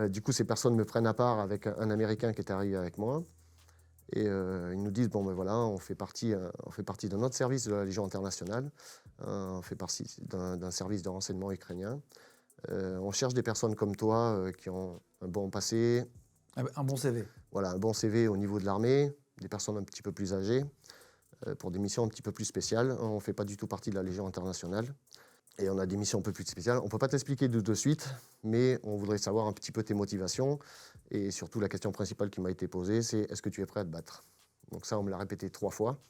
Du coup, ces personnes me prennent à part avec un Américain qui est arrivé avec moi. Et ils nous disent, bon ben voilà, on fait partie d'un autre service de la Légion internationale, on fait partie d'un service de renseignement ukrainien. On cherche des personnes comme toi qui ont un bon passé, Un bon CV. voilà, un bon CV au niveau de l'armée, des personnes un petit peu plus âgées, pour des missions un petit peu plus spéciales. On ne fait pas du tout partie de la Légion internationale. Et on a des missions un peu plus spéciales. On ne peut pas t'expliquer de suite, mais on voudrait savoir un petit peu tes motivations. Et surtout, la question principale qui m'a été posée, c'est est-ce que tu es prêt à te battre? Donc ça, on me l'a répété 3 fois.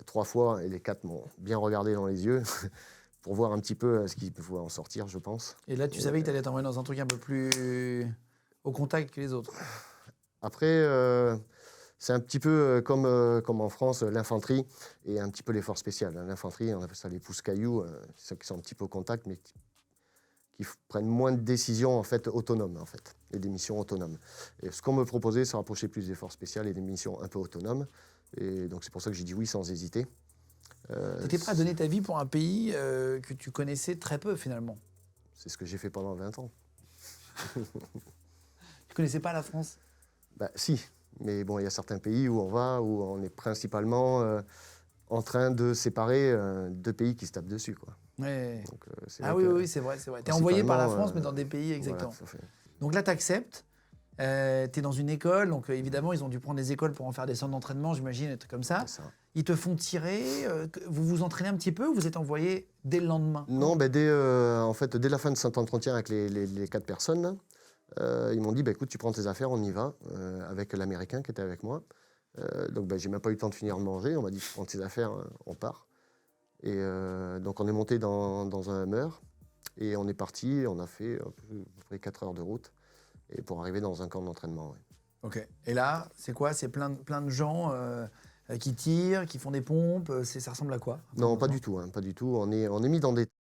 3 fois, et les 4 m'ont bien regardé dans les yeux pour voir un petit peu ce qui pouvait en sortir, je pense. Et là, tu savais que tu allais t'envoyer dans un truc un peu plus au contact que les autres. Après, c'est un petit peu comme en France, l'infanterie et un petit peu les forces spéciales. L'infanterie, on appelle ça les pousse-cailloux, ceux qui sont un petit peu au contact, mais qui prennent moins de décisions en fait, autonomes, en fait, et des missions autonomes. Et ce qu'on me proposait, c'est rapprocher plus des forces spéciales et des missions un peu autonomes. Et donc c'est pour ça que j'ai dit oui sans hésiter. Tu étais prêt à donner ta vie pour un pays que tu connaissais très peu finalement. C'est ce que j'ai fait pendant 20 ans. Tu connaissais pas la France? Bah, si, mais bon, il y a certains pays où on va, où on est principalement en train de séparer deux pays qui se tapent dessus, quoi. Ouais. Donc, c'est Ah vrai oui, que, oui, c'est vrai, c'est vrai. T'es envoyé par la France, mais dans des pays, voilà, exactement. tout à fait. Donc là, t'acceptes. T'es dans une école, donc évidemment, ils ont dû prendre des écoles pour en faire des centres d'entraînement, j'imagine, des trucs comme ça. C'est ça. Ils te font tirer. Vous vous entraînez un petit peu ou vous êtes envoyé dès le lendemain? Non, ben, en fait, dès la fin de cet entretien avec les 4 personnes, là, ils m'ont dit, bah, écoute, tu prends tes affaires, on y va, avec l'Américain qui était avec moi. Donc, ben, j'ai même pas eu le temps de finir de manger. On m'a dit, tu prends tes affaires, on part. Et donc, on est monté dans un Hummer et on est parti. On a fait à peu près 4 heures de route et pour arriver dans un camp d'entraînement. Ouais. Ok. Et là, c'est quoi? C'est plein de gens qui tirent, qui font des pompes. Ça ressemble à quoi? Non, pas du tout, hein, pas du tout. On est mis dans des